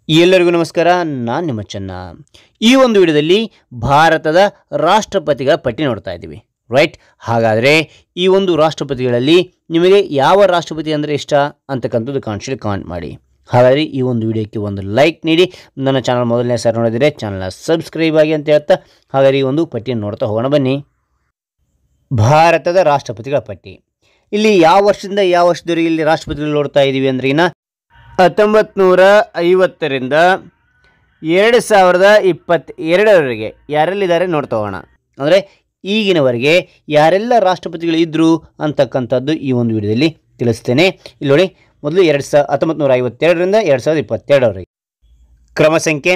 ಎಲ್ಲರಿಗೂ ನಮಸ್ಕಾರ. ನಾನು ನಿಮ್ಮ ಚೆನ್ನ. ಈ ಒಂದು ವಿಡಿಯೋದಲ್ಲಿ ಭಾರತದ ರಾಷ್ಟ್ರಪತಿಗಳ ಪಟ್ಟಿ ನೋಡ್ತಾ ಇದ್ದೀವಿ, ರೈಟ್? ಹಾಗಾದರೆ ಈ ಒಂದು ರಾಷ್ಟ್ರಪತಿಗಳಲ್ಲಿ ನಿಮಗೆ ಯಾವ ರಾಷ್ಟ್ರಪತಿ ಅಂದರೆ ಇಷ್ಟ ಅಂತಕ್ಕಂಥದ್ದು ಕಾಮೆಂಟ್ ಮಾಡಿ. ಹಾಗಾದರೆ ಈ ಒಂದು ವಿಡಿಯೋಕ್ಕೆ ಒಂದು ಲೈಕ್ ನೀಡಿ. ನನ್ನ ಚಾನಲ್ ಮೊದಲನೇ ಸಾರಿ ನೋಡಿದರೆ ಚಾನಲ್ನ ಸಬ್ಸ್ಕ್ರೈಬ್ ಆಗಿ ಅಂತ ಹೇಳ್ತಾ ಹಾಗಾದರೆ ಈ ಒಂದು ಪಟ್ಟಿಯನ್ನು ನೋಡ್ತಾ ಹೋಗೋಣ ಬನ್ನಿ. ಭಾರತದ ರಾಷ್ಟ್ರಪತಿಗಳ ಪಟ್ಟಿ. ಇಲ್ಲಿ ಯಾವ ವರ್ಷದಿಂದ ಯಾವ ವರ್ಷದವರೆಗೆ ಇಲ್ಲಿ ರಾಷ್ಟ್ರಪತಿಗಳು ನೋಡ್ತಾ ಇದ್ದೀವಿ ಅಂದ್ರೆ 1950ರಿಂದ 2022 ಯಾರೆಲ್ಲಿದ್ದಾರೆ ನೋಡ್ತಾ ಹೋಗೋಣ. ಅಂದರೆ ಈಗಿನವರೆಗೆ ಯಾರೆಲ್ಲ ರಾಷ್ಟ್ರಪತಿಗಳು ಇದ್ದರು ಅಂತಕ್ಕಂಥದ್ದು ಈ ಒಂದು ವಿಡಿಯೋದಲ್ಲಿ ತಿಳಿಸ್ತೇನೆ. ಇಲ್ಲಿ ನೋಡಿ, ಮೊದಲು 1952ರಿಂದ 2022 ಕ್ರಮ ಸಂಖ್ಯೆ,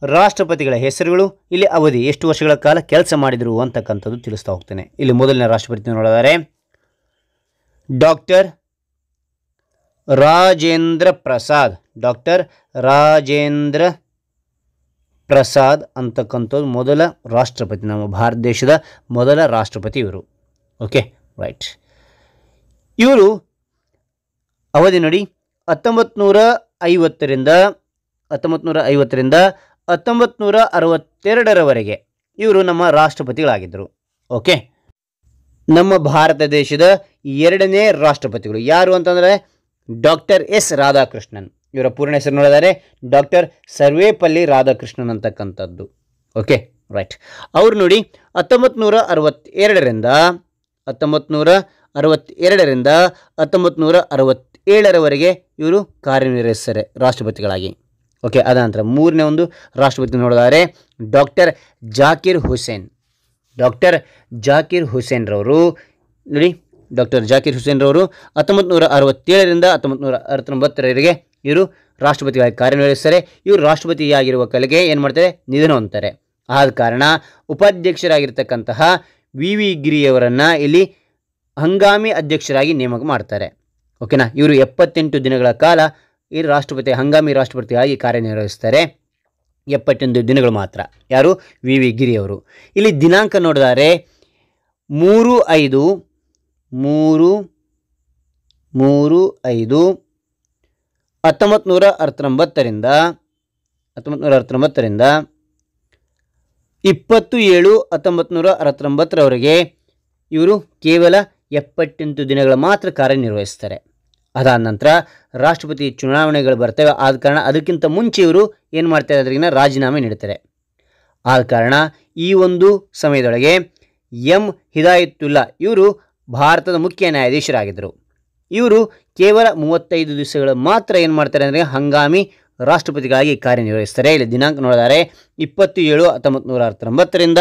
ರಾಷ್ಟ್ರಪತಿಗಳ ಹೆಸರುಗಳು, ಇಲ್ಲಿ ಅವಧಿ ಎಷ್ಟು ವರ್ಷಗಳ ಕಾಲ ಕೆಲಸ ಮಾಡಿದರು ಅಂತಕ್ಕಂಥದ್ದು ತಿಳಿಸ್ತಾ ಹೋಗ್ತೇನೆ. ಇಲ್ಲಿ ಮೊದಲನೇ ರಾಷ್ಟ್ರಪತಿ ನೋಡಿದರೆ ಡಾಕ್ಟರ್ ರಾಜೇಂದ್ರ ಪ್ರಸಾದ್ ಅಂತಕ್ಕಂಥದ್ದು ಮೊದಲ ರಾಷ್ಟ್ರಪತಿ, ನಮ್ಮ ಭಾರತ ದೇಶದ ಮೊದಲ ರಾಷ್ಟ್ರಪತಿ ಇವರು. Okay, right. ಇವರು ಅವಧಿ ನೋಡಿ 1950ರಿಂದ 1962 ಇವರು ನಮ್ಮ ರಾಷ್ಟ್ರಪತಿಗಳಾಗಿದ್ದರು. ಓಕೆ, ನಮ್ಮ ಭಾರತ ದೇಶದ ಎರಡನೇ ರಾಷ್ಟ್ರಪತಿಗಳು ಯಾರು ಅಂತಂದರೆ ಡಾಕ್ಟರ್ ಎಸ್ ರಾಧಾಕೃಷ್ಣನ್. ಇವರ ಪೂರ್ಣ ಹೆಸರು ನೋಡಿದರೆ ಡಾಕ್ಟರ್ ಸರ್ವೇಪಲ್ಲಿ ರಾಧಾಕೃಷ್ಣನ್ ಅಂತಕ್ಕಂಥದ್ದು. Okay, right. ಅವರು ನೋಡಿ 1962ರಿಂದ 1967 ಇವರು ಕಾರ್ಯನಿರ್ವಹಿಸ್ತಾರೆ ರಾಷ್ಟ್ರಪತಿಗಳಾಗಿ. ಓಕೆ, ಅದಾನಂತರ ಮೂರನೇ ಒಂದು ರಾಷ್ಟ್ರಪತಿ ನೋಡಿದರೆ ಡಾಕ್ಟರ್ ಜಾಕಿರ್ ಹುಸೇನ್ ರವರು ನೋಡಿ. ಡಾಕ್ಟರ್ ಜಾಕಿರ್ ಹುಸೇನ್ ರವರು 1967ರಿಂದ 1969 ಇವರು ರಾಷ್ಟ್ರಪತಿಯಾಗಿ ಕಾರ್ಯನಿರ್ವಹಿಸ್ತಾರೆ. ಇವರು ರಾಷ್ಟ್ರಪತಿಯಾಗಿರುವ ಕಾಲಕ್ಕೆ ಏನು ಮಾಡ್ತಾರೆ, ನಿಧನ ಹೊಂದ್ತಾರೆ. ಆದ ಕಾರಣ ಉಪಾಧ್ಯಕ್ಷರಾಗಿರ್ತಕ್ಕಂತಹ ವಿ ಗಿರಿಯವರನ್ನು ಇಲ್ಲಿ ಹಂಗಾಮಿ ಅಧ್ಯಕ್ಷರಾಗಿ ನೇಮಕ ಮಾಡ್ತಾರೆ. ಓಕೆನಾ. ಇವರು 78 ದಿನಗಳ ಕಾಲ ಈ ಹಂಗಾಮಿ ರಾಷ್ಟ್ರಪತಿಯಾಗಿ ಕಾರ್ಯನಿರ್ವಹಿಸ್ತಾರೆ. 71 ದಿನಗಳು ಮಾತ್ರ. ಯಾರು? ವಿ ಗಿರಿಯವರು. ಇಲ್ಲಿ ದಿನಾಂಕ ನೋಡಿದರೆ 3/5/1969ರಿಂದ 27/1969 ಇವರು ಕೇವಲ 78 ದಿನಗಳ ಮಾತ್ರ ಕಾರ್ಯನಿರ್ವಹಿಸ್ತಾರೆ. ಅದಾದ ನಂತರ ರಾಷ್ಟ್ರಪತಿ ಚುನಾವಣೆಗಳು ಬರ್ತವೆ. ಆದ ಕಾರಣ ಅದಕ್ಕಿಂತ ಮುಂಚೆ ಇವರು ಏನು ಮಾಡ್ತಾರೆ, ಅದರಿಂದ ರಾಜೀನಾಮೆ ನೀಡ್ತಾರೆ. ಆದ ಕಾರಣ ಈ ಒಂದು ಸಮಯದೊಳಗೆ ಎಂ ಹಿದಾಯತುಲ್ಲಾ ಇವರು ಭಾರತದ ಮುಖ್ಯ ನ್ಯಾಯಾಧೀಶರಾಗಿದ್ದರು. ಇವರು ಕೇವಲ 35 ದಿವಸಗಳು ಮಾತ್ರ ಏನು ಮಾಡ್ತಾರೆ ಅಂದರೆ ಹಂಗಾಮಿ ರಾಷ್ಟ್ರಪತಿಗಳಾಗಿ ಕಾರ್ಯನಿರ್ವಹಿಸ್ತಾರೆ. ಇಲ್ಲಿ ದಿನಾಂಕ ನೋಡಿದರೆ 27/1969ರಿಂದ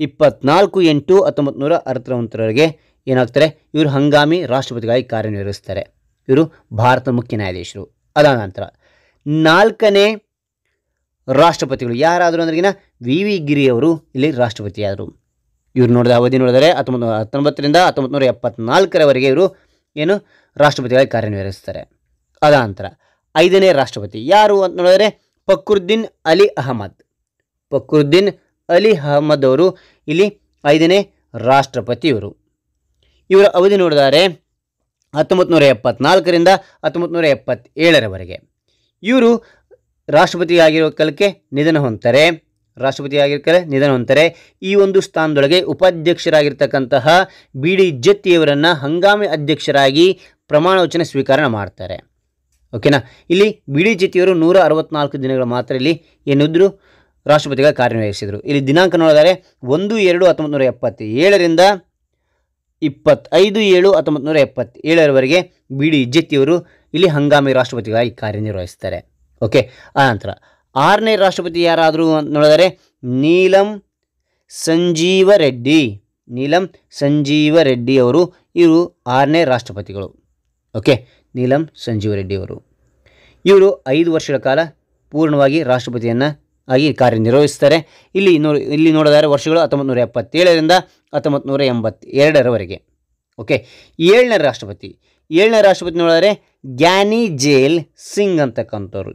24/8/1969 ಏನಾಗ್ತಾರೆ, ಇವರು ಹಂಗಾಮಿ ರಾಷ್ಟ್ರಪತಿಗಳಾಗಿ ಕಾರ್ಯನಿರ್ವಹಿಸ್ತಾರೆ. ಇವರು ಭಾರತದ ಮುಖ್ಯ ನ್ಯಾಯಾಧೀಶರು. ಅದಾದ ನಂತರ ನಾಲ್ಕನೇ ರಾಷ್ಟ್ರಪತಿಗಳು ಯಾರಾದರೂ ಅಂದ್ರೆ ವಿ ಗಿರಿಯವರು ಇಲ್ಲಿ ರಾಷ್ಟ್ರಪತಿಯಾದರು. ಇವರು ನೋಡಿದ ಅವಧಿ ನೋಡಿದರೆ 1919ರಿಂದ 1974 ಇವರು ಏನು ರಾಷ್ಟ್ರಪತಿಯಾಗಿ ಕಾರ್ಯನಿರ್ವಹಿಸ್ತಾರೆ. ಅದಾದ ನಂತರ ಐದನೇ ರಾಷ್ಟ್ರಪತಿ ಯಾರು ಅಂತ ನೋಡಿದರೆ ಫಕ್ರುದ್ದೀನ್ ಅಲಿ ಅಹಮದ್ ಅವರು ಇಲ್ಲಿ ಐದನೇ ರಾಷ್ಟ್ರಪತಿ ಇವರು. ಇವರ ಅವಧಿ ನೋಡಿದರೆ 1974ರಿಂದ 1977 ಇವರು ರಾಷ್ಟ್ರಪತಿಯಾಗಿರುವ ಕಾಲಕ್ಕೆ ನಿಧನ ಹೊಂದ್ತಾರೆ. ಈ ಒಂದು ಸ್ಥಾನದೊಳಗೆ ಉಪಾಧ್ಯಕ್ಷರಾಗಿರ್ತಕ್ಕಂತಹ ಬಿ ಡಿ ಜತ್ತಿಯವರನ್ನು ಹಂಗಾಮಿ ಅಧ್ಯಕ್ಷರಾಗಿ ಪ್ರಮಾಣ ವಚನ ಸ್ವೀಕಾರ ಮಾಡ್ತಾರೆ. ಓಕೆನಾ. ಇಲ್ಲಿ ಬಿ ಡಿ ಜತ್ತಿಯವರು 164 ದಿನಗಳು ಮಾತ್ರ ಇಲ್ಲಿ ಏನಿದ್ರು ರಾಷ್ಟ್ರಪತಿಗಳ ಕಾರ್ಯನಿರ್ವಹಿಸಿದರು. ಇಲ್ಲಿ ದಿನಾಂಕ ನೋಡಿದರೆ 1/7/1977ರಿಂದ 25/7/1977 ಬಿ ಡಿ ಜತ್ತಿಯವರು ಇಲ್ಲಿ ಹಂಗಾಮಿ ರಾಷ್ಟ್ರಪತಿಗಳಾಗಿ ಕಾರ್ಯನಿರ್ವಹಿಸ್ತಾರೆ. ಓಕೆ, ಆನಂತರ ಆರನೇ ರಾಷ್ಟ್ರಪತಿ ಯಾರಾದರೂ ಅಂತ ನೋಡಿದರೆ ನೀಲಂ ಸಂಜೀವ ರೆಡ್ಡಿ ಅವರು. ಇವರು ಆರನೇ ರಾಷ್ಟ್ರಪತಿಗಳು. ಓಕೆ, ನೀಲಂ ಸಂಜೀವ ರೆಡ್ಡಿ ಅವರು. ಇವರು 5 ವರ್ಷಗಳ ಕಾಲ ಪೂರ್ಣವಾಗಿ ರಾಷ್ಟ್ರಪತಿಯನ್ನು ಆಗಿ ಕಾರ್ಯನಿರ್ವಹಿಸ್ತಾರೆ. ಇಲ್ಲಿ ನೋಡಿದರೆ ವರ್ಷಗಳು 1977ರಿಂದ 1982. ಓಕೆ, ಏಳನೇ ರಾಷ್ಟ್ರಪತಿ ನೋಡಿದರೆ ಗ್ಯಾನಿ ಜೇಲ್ ಸಿಂಗ್ ಅಂತಕ್ಕಂಥವ್ರು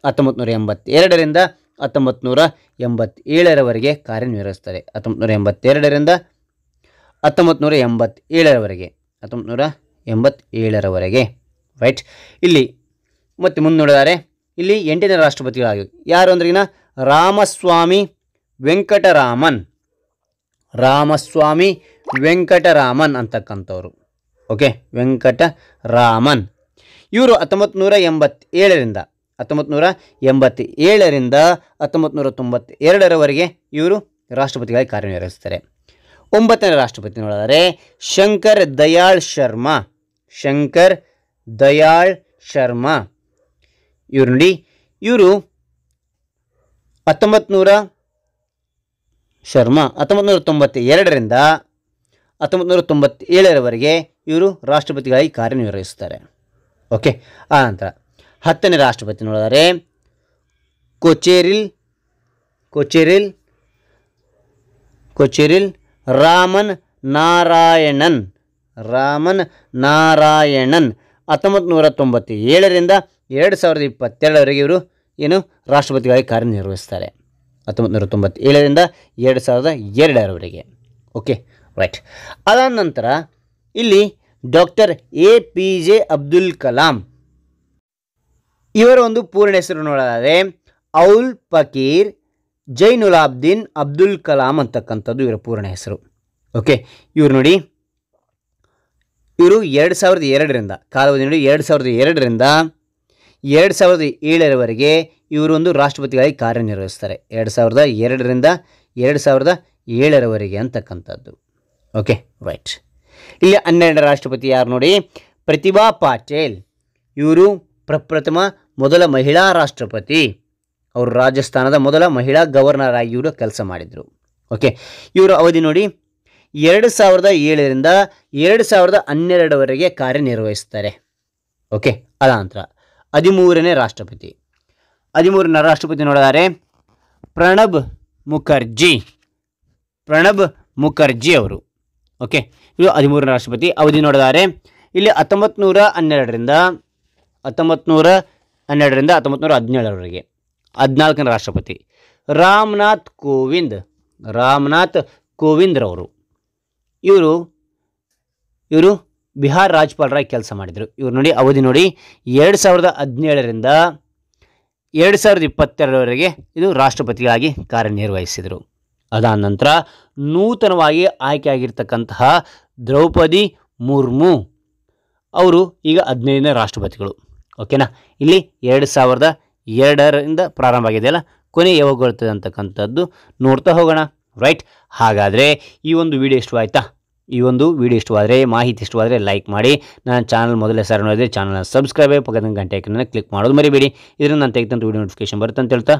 1982ರಿಂದ 1987 ಕಾರ್ಯನಿರ್ವಹಿಸ್ತಾರೆ. 1982ರಿಂದ 1987 ರೈಟ್. ಇಲ್ಲಿ ಮತ್ತು ಮುಂದೆ ನೋಡಿದರೆ ಇಲ್ಲಿ 8ನೇ ರಾಷ್ಟ್ರಪತಿಗಳಾಗಿ ಯಾರು ಅಂದ್ರಿಗಿನ ರಾಮಸ್ವಾಮಿ ವೆಂಕಟರಾಮನ್, ರಾಮಸ್ವಾಮಿ ವೆಂಕಟರಾಮನ್ ಅಂತಕ್ಕಂಥವ್ರು. ಓಕೆ, ವೆಂಕಟರಾಮನ್ ಇವರು 1987ರಿಂದ 1992ರವರೆಗೆ ಇವರು ರಾಷ್ಟ್ರಪತಿಗಳಾಗಿ ಕಾರ್ಯನಿರ್ವಹಿಸ್ತಾರೆ. 9ನೇ ರಾಷ್ಟ್ರಪತಿ ನೋಡಿದರೆ ಶಂಕರ್ ದಯಾಳ್ ಶರ್ಮಾ, ಶಂಕರ್ ದಯಾಳ್ ಶರ್ಮಾ ಇವರು ನೋಡಿ, ಇವರು 1992ರಿಂದ 1997ರವರೆಗೆ ಇವರು ರಾಷ್ಟ್ರಪತಿಗಳಾಗಿ ಕಾರ್ಯನಿರ್ವಹಿಸ್ತಾರೆ. ಓಕೆ, ಆ ನಂತರ 10ನೇ ರಾಷ್ಟ್ರಪತಿ ನೋಡಿದರೆ ಕೊಚೆರಿಲ್ ರಾಮನ್ ನಾರಾಯಣನ್ 1997ರಿಂದ 2022ರವರೆಗೆ ಇವರು ಏನು ರಾಷ್ಟ್ರಪತಿಗಳಾಗಿ ಕಾರ್ಯನಿರ್ವಹಿಸ್ತಾರೆ. 1997ರಿಂದ 2002ರವರೆಗೆ. Okay, right. ಅದಾದ ನಂತರ ಇಲ್ಲಿ ಡಾಕ್ಟರ್ APJ ಅಬ್ದುಲ್ ಕಲಾಂ ಇವರ ಒಂದು ಪೂರ್ಣ ಹೆಸರು ನೋಡೋದಾದರೆ ಔಲ್ ಫಕೀರ್ ಜೈನುಲಾಬ್ದೀನ್ ಅಬ್ದುಲ್ ಕಲಾಂ ಅಂತಕ್ಕಂಥದ್ದು ಇವರ ಪೂರ್ಣ ಹೆಸರು. ಓಕೆ, ಇವರು ನೋಡಿ, ಇವರು 2002ರಿಂದ ಕಾಲಾವಧಿ ನೋಡಿ 2002ರಿಂದ 2007ರವರೆಗೆ ಇವರು ಒಂದು ರಾಷ್ಟ್ರಪತಿಗಳಾಗಿ ಕಾರ್ಯನಿರ್ವಹಿಸ್ತಾರೆ. 2002ರಿಂದ 2007ರವರೆಗೆ ಅಂತಕ್ಕಂಥದ್ದು. Okay, right. ಇಲ್ಲಿ 12ನೇ ರಾಷ್ಟ್ರಪತಿ ಯಾರು ನೋಡಿ, ಪ್ರತಿಭಾ ಪಾಟೀಲ್ ಇವರು ಪ್ರಪ್ರಥಮ ಮೊದಲ ಮಹಿಳಾ ರಾಷ್ಟ್ರಪತಿ. ಅವರು ರಾಜಸ್ಥಾನದ ಮೊದಲ ಮಹಿಳಾ ಗವರ್ನರ್ ಆಗಿ ಇವರು ಕೆಲಸ ಮಾಡಿದರು. ಓಕೆ, ಇವರ ಅವಧಿ ನೋಡಿ 2007ರಿಂದ 2012ರವರೆಗೆ ಕಾರ್ಯನಿರ್ವಹಿಸ್ತಾರೆ. ಓಕೆ, ಅದ ನಂತರ 13ನೇ ರಾಷ್ಟ್ರಪತಿ ನೋಡಿದರೆ ಪ್ರಣಬ್ ಮುಖರ್ಜಿ ಅವರು. ಓಕೆ, ಇವರು 13ನೇ ರಾಷ್ಟ್ರಪತಿ. ಅವಧಿ ನೋಡಿದರೆ ಇಲ್ಲಿ 1912ರಿಂದ 1917ರವರೆಗೆ. 14ನೇ ರಾಷ್ಟ್ರಪತಿ ರಾಮನಾಥ್ ಕೋವಿಂದ್ರವರು. ಇವರು ಬಿಹಾರ್ ರಾಜ್ಯಪಾಲರಾಗಿ ಕೆಲಸ ಮಾಡಿದರು. ಇವರು ನೋಡಿ ಅವಧಿ ನೋಡಿ 2017ರಿಂದ 2022ರವರೆಗೆ ಇದು ರಾಷ್ಟ್ರಪತಿಯಾಗಿ ಕಾರ್ಯನಿರ್ವಹಿಸಿದರು. ಅದಾದ ನಂತರ ನೂತನವಾಗಿ ಆಯ್ಕೆಯಾಗಿರ್ತಕ್ಕಂತಹ ದ್ರೌಪದಿ ಮುರ್ಮು ಅವರು ಈಗ 15ನೇ ರಾಷ್ಟ್ರಪತಿಗಳು. ಓಕೆನಾ, ಇಲ್ಲಿ 2002ರಿಂದ ಪ್ರಾರಂಭ ಆಗಿದೆಯಲ್ಲ, ಕೊನೆ ಯಾವಾಗ ಬರ್ತದೆ ಅಂತಕ್ಕಂಥದ್ದು ನೋಡ್ತಾ ಹೋಗೋಣ. ರೈಟ್. ಹಾಗಾದರೆ ಈ ಒಂದು ವಿಡಿಯೋ ಇಷ್ಟವಾಯಿತಾ? ಈ ಒಂದು ವಿಡಿಯೋ ಇಷ್ಟವಾದರೆ, ಮಾಹಿತಿ ಇಷ್ಟವಾದರೆ ಲೈಕ್ ಮಾಡಿ. ನನ್ನ ಚಾನಲ್ ಮೊದಲೇ ಸಾರಿ ನೋಡಿದರೆ ಚಾನಲ್ನ ಸಬ್ಸ್ಕ್ರೈಬ್ ಆಗಿ ಪಕ್ಕದ ಗಂಟೆ ಐಕನ್ನ ಕ್ಲಿಕ್ ಮಾಡೋದು ಮರಿಬೇಡಿ. ಇದರಿಂದ ನಾನು ತೆಗೆದಂಥ ವಿಡಿಯೋ ನೋಟಿಫಿಕೇಶನ್ ಬರುತ್ತೆ ಅಂತ ಹೇಳ್ತಾ